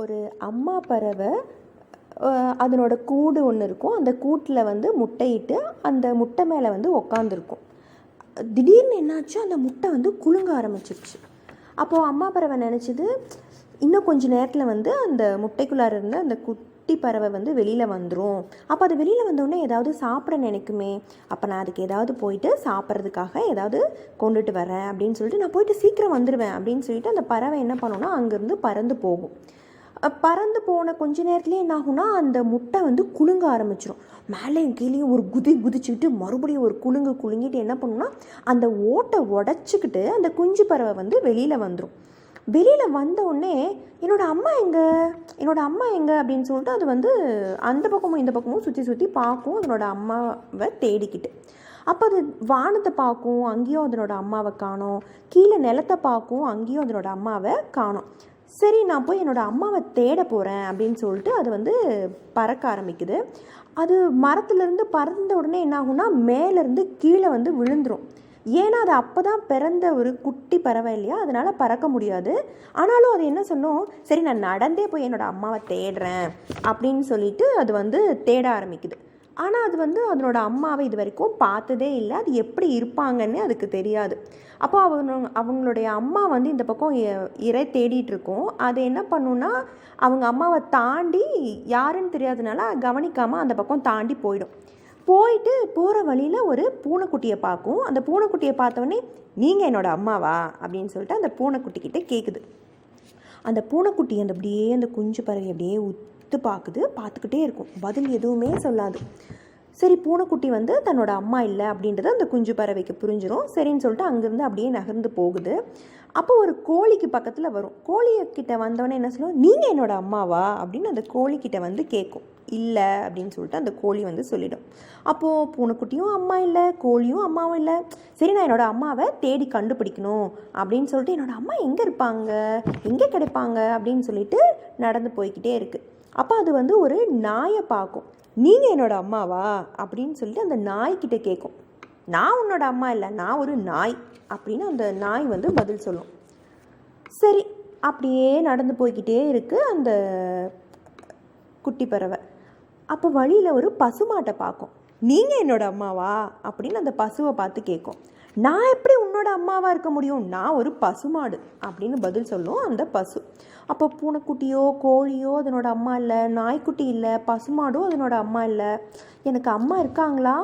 ஒரு அம்மா பறவை அதனோட கூடு ஒன்று இருக்கும். அந்த கூட்டில் வந்து முட்டையிட்டு அந்த முட்டை மேலே வந்து உக்காந்துருக்கும். திடீர்னு என்னாச்சு, அந்த முட்டை வந்து குலுங்க ஆரம்பிச்சிருச்சு. அப்போது அம்மா பறவை நினச்சிது, இன்னும் கொஞ்சம் நேரத்தில் வந்து அந்த முட்டைக்குள்ளார இருந்த அந்த குட்டி பறவை வந்து வெளியில் வந்துடும். அப்போ அது வெளியில் வந்தோடனே ஏதாவது சாப்பிட நினைக்குமே, அப்போ நான் அதுக்கு ஏதாவது போயிட்டு சாப்பிட்றதுக்காக ஏதாவது கொண்டுட்டு வரேன் அப்படின்னு சொல்லிட்டு நான் போயிட்டு சீக்கிரம் வந்துடுவேன் அப்படின்னு சொல்லிட்டு அந்த பறவை என்ன பண்ணோன்னா அங்கேருந்து பறந்து போகும். பறந்து போன கொஞ்ச நேரத்துலேயே என்ன ஆகும்னா, அந்த முட்டை வந்து குலுங்க ஆரம்பிச்சிடும். மேலேயும் கீழேயும் ஒரு குதிச்சுக்கிட்டு மறுபடியும் ஒரு குலுங்கிட்டு என்ன பண்ணுன்னா, அந்த ஓட்டை உடச்சிக்கிட்டு அந்த குஞ்சு பறவை வந்து வெளியில் வந்துடும். வெளியில் வந்த உடனே என்னோடய அம்மா எங்கே அப்படின்னு சொல்லிட்டு அது வந்து அந்த பக்கமும் இந்த பக்கமும் சுற்றி பார்க்கும் அதனோட அம்மாவை தேடிக்கிட்டு. அப்போ அது வானத்தை பார்க்கும், அங்கேயும் அதனோட அம்மாவை காணோம். கீழே நிலத்தை பார்க்கும், அங்கேயும் அதனோட அம்மாவை காணோம். சரி, நான் போய் என்னோடய அம்மாவை தேட போகிறேன் அப்படின்னு சொல்லிட்டு அது வந்து பறக்க ஆரம்பிக்குது. அது மரத்துலேருந்து பறந்த உடனே என்ன ஆகும்னா, மேலேருந்து கீழே வந்து விழுந்துடும். ஏன்னா அது அப்போ தான் பிறந்த ஒரு குட்டி பறவை இல்லையா, அதனால் பறக்க முடியாது. ஆனாலும் அது என்ன சொன்னோம், சரி நான் நடந்தே போய் என்னோடய அம்மாவை தேடுறேன் அப்படின்னு சொல்லிட்டு அது வந்து தேட ஆரம்பிக்குது. ஆனால் அது வந்து அதனோட அம்மாவை இது வரைக்கும் பார்த்ததே இல்லை, அது எப்படி இருப்பாங்கன்னு அதுக்கு தெரியாது. அப்போ அவங்களுடைய அம்மா வந்து இந்த பக்கம் இறை தேடிட்டுருக்கோம். அது என்ன பண்ணுன்னா, அவங்க அம்மாவை தாண்டி யாருன்னு தெரியாதனால கவனிக்காமல் அந்த பக்கம் தாண்டி போயிட்டு போகிற வழியில் ஒரு பூனைக்குட்டியை பார்க்கும். அந்த பூனைக்குட்டியை பார்த்தவொடனே, நீங்கள் என்னோடய அம்மாவா அப்படின்னு சொல்லிட்டு அந்த பூனைக்குட்டிக்கிட்ட கேட்குது. அந்த பூனைக்குட்டி அந்த குஞ்சு பறவை அப்படியே பார்த்துக்கிட்டே இருக்கும். பதில் எதுவுமே சொல்லாது. சரி, பூனைக்குட்டி வந்து தன்னோட அம்மா இல்லை அப்படின்றது அந்த குஞ்சு பறவைக்கு புரிஞ்சிடும். சரின்னு சொல்லிட்டு அங்கேருந்து அப்படியே நகர்ந்து போகுது. அப்போ ஒரு கோழிக்கு பக்கத்தில் வரும். கோழிக்கிட்ட வந்தவொடனே என்ன சொல்லுவோம், நீங்கள் என்னோட அம்மாவா அப்படின்னு அந்த கோழிக்கிட்ட வந்து கேட்கும். இல்லை அப்படின்னு சொல்லிட்டு அந்த கோழி வந்து சொல்லிடும். அப்போது பூனைக்குட்டியும் அம்மா இல்லை, கோழியும் அம்மாவும் இல்லை. சரி, நான் என்னோடய அம்மாவை தேடி கண்டுபிடிக்கணும் அப்படின்னு சொல்லிட்டு என்னோடய அம்மா எங்கே இருப்பாங்க, எங்கே கிடைப்பாங்க அப்படின்னு சொல்லிட்டு நடந்து போய்கிட்டே இருக்குது. அப்போ அது வந்து ஒரு நாயை பார்க்கும். நீங்கள் என்னோடய அம்மாவா அப்படின்னு சொல்லிட்டு அந்த நாய்கிட்ட கேட்கும். நான் உன்னோட அம்மா இல்லை, நான் ஒரு நாய் அப்படின்னு அந்த நாய் வந்து பதில் சொல்லும். சரி, அப்படியே நடந்து போய்கிட்டே இருக்குது அந்த குட்டி பறவை. அப்போ வழியில் ஒரு பசுமாட்டை பார்க்கும். நீங்கள் என்னோடய அம்மாவா அப்படின்னு அந்த பசுவை பார்த்து கேட்கும். நான் எப்படி உன்னோட அம்மாவாக இருக்க முடியும், நான் ஒரு பசுமாடு அப்படின்னு பதில் சொல்லும் அந்த பசு. அப்போ பூனைக்குட்டியோ கோழியோ அதனோட அம்மா இல்லை, நாய்க்குட்டி இல்லை, பசுமாடோ அதனோட அம்மா இல்லை. எனக்கு அம்மா இருக்காங்களா?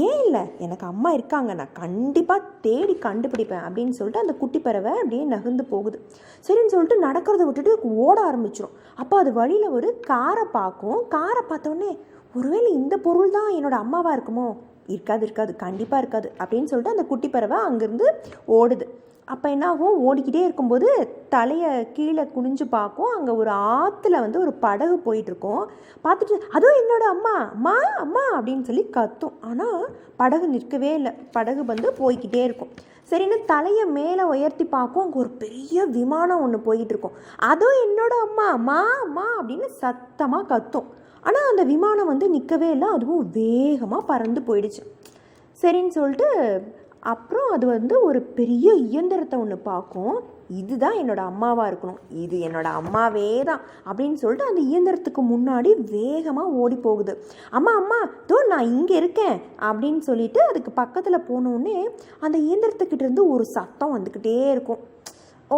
ஏன் இல்லை, எனக்கு அம்மா இருக்காங்க, நான் கண்டிப்பாக தேடி கண்டுபிடிப்பேன் அப்படின்னு சொல்லிட்டு அந்த குட்டி பறவை அப்படியே நகர்ந்து போகுது. சரின்னு சொல்லிட்டு நடக்கிறத விட்டுட்டு ஓட ஆரம்பிச்சிடும். அப்போ அது வழியில் ஒரு காரை பார்க்கும். காரை பார்த்தோன்னே, ஒருவேளை இந்த பொருள் தான் என்னோடய அம்மாவாக இருக்குமோ? இருக்காது, கண்டிப்பாக இருக்காது அப்படின்னு சொல்லிட்டு அந்த குட்டி பறவை அங்கேருந்து ஓடுது. அப்போ என்ன ஆகும், ஓடிக்கிட்டே இருக்கும்போது தலையை கீழே குனிஞ்சு பார்க்கும். அங்கே ஒரு ஆற்றுல வந்து ஒரு படகு போயிட்டுருக்கோம். பார்த்துட்டு அதுவும் என்னோடய அம்மா அப்படின்னு சொல்லி கத்தும். ஆனால் படகு நிற்கவே இல்லை, படகு வந்து போய்கிட்டே இருக்கும். சரின்னு தலையை மேலே உயர்த்தி பார்க்கும். அங்கே ஒரு பெரிய விமானம் ஒன்று போயிட்டுருக்கும். அதுவும் என்னோடய அம்மா அப்படின்னு சத்தமாக கத்தும். ஆனால் அந்த விமானம் வந்து நிற்கவே இல்லை, அதுவும் வேகமாக பறந்து போயிடுச்சு. சரின்னு சொல்லிட்டு அப்புறம் அது வந்து ஒரு பெரிய இயந்திரத்தை ஒன்று பார்க்கும். இதுதான் என்னோடய அம்மாவாக இருக்கணும், இது என்னோடய அம்மாவே தான் அப்படின்னு சொல்லிட்டு அந்த இயந்திரத்துக்கு முன்னாடி வேகமாக ஓடி போகுது. அம்மா தோ நான் இங்கே இருக்கேன் அப்படின்னு சொல்லிட்டு அதுக்கு பக்கத்தில் போனோடனே அந்த இயந்திரத்துக்கிட்டேருந்து ஒரு சத்தம் வந்துக்கிட்டே இருக்கும். ஓ,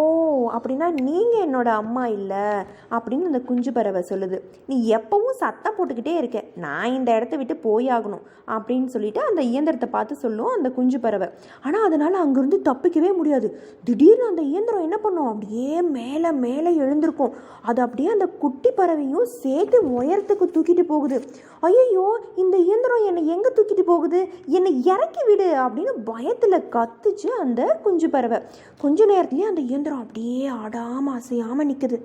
அப்படின்னா நீங்கள் என்னோடய அம்மா இல்லை அப்படின்னு அந்த குஞ்சு பறவை சொல்லுது. நீ எப்பவும் சத்தம் போட்டுக்கிட்டே இருக்க, நான் இந்த இடத்த விட்டு போயாகணும் அப்படின்னு சொல்லிட்டு அந்த இயந்திரத்தை பார்த்து சொல்லும் அந்த குஞ்சு பறவை. ஆனால் அதனால் அங்கேருந்து தப்பிக்கவே முடியாது. திடீர்னு அந்த இயந்திரம் என்ன பண்ணும், அப்படியே மேலே எழுந்திருக்கும். அது அப்படியே அந்த குட்டி பறவையும் சேர்த்து உயரத்துக்கு தூக்கிட்டு போகுது. ஐயோ, இந்த இயந்திரம் என்னை எங்கே தூக்கிட்டு போகுது, என்னை இறக்கி விடு அப்படின்னு பயத்தில் கத்துச்சு அந்த குஞ்சு பறவை. கொஞ்ச நேரத்துலேயே அந்த இயந்திரம் அப்படியே ஆடாமல் அசையாமல் நிற்குது.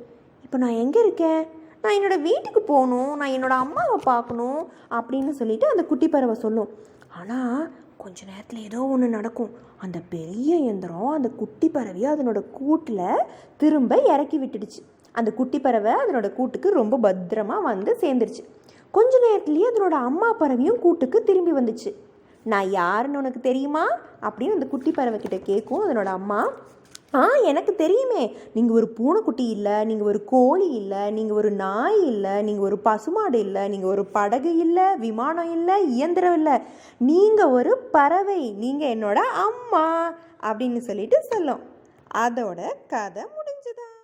இப்போ நான் எங்கே இருக்கேன், நான் என்னோடய வீட்டுக்கு போகணும், நான் என்னோடய அம்மாவை பார்க்கணும் அப்படின்னு சொல்லிட்டு அந்த குட்டி பறவை சொல்லும். ஆனால் கொஞ்ச நேரத்தில் ஏதோ ஒன்று நடக்கும். அந்த பெரிய இயந்திரம் அந்த குட்டி பறவையை அதனோட கூட்டில் திரும்ப இறக்கி விட்டுடுச்சு. அந்த குட்டி பறவை அதனோட கூட்டுக்கு ரொம்ப பத்திரமா வந்து சேர்ந்துருச்சு. கொஞ்ச நேரத்துலேயே அதனோட அம்மா பறவையும் கூட்டுக்கு திரும்பி வந்துச்சு. நான் யாருன்னு உனக்கு தெரியுமா அப்படின்னு அந்த குட்டி பறவை கிட்ட கேட்கும் அதனோட அம்மா. எனக்கு தெரியுமே, நீங்கள் ஒரு பூனைக்குட்டி இல்லை, நீங்கள் ஒரு கோழி இல்லை, நீங்கள் ஒரு நாய் இல்லை, நீங்கள் ஒரு பசுமாடு இல்லை, நீங்கள் ஒரு படகு இல்லை, விமானம் இல்லை, இயந்திரம் இல்லை, நீங்கள் ஒரு பறவை, நீங்கள் என்னோட அம்மா அப்படின்னு சொல்லிட்டு சொல்லும். அதோட கதை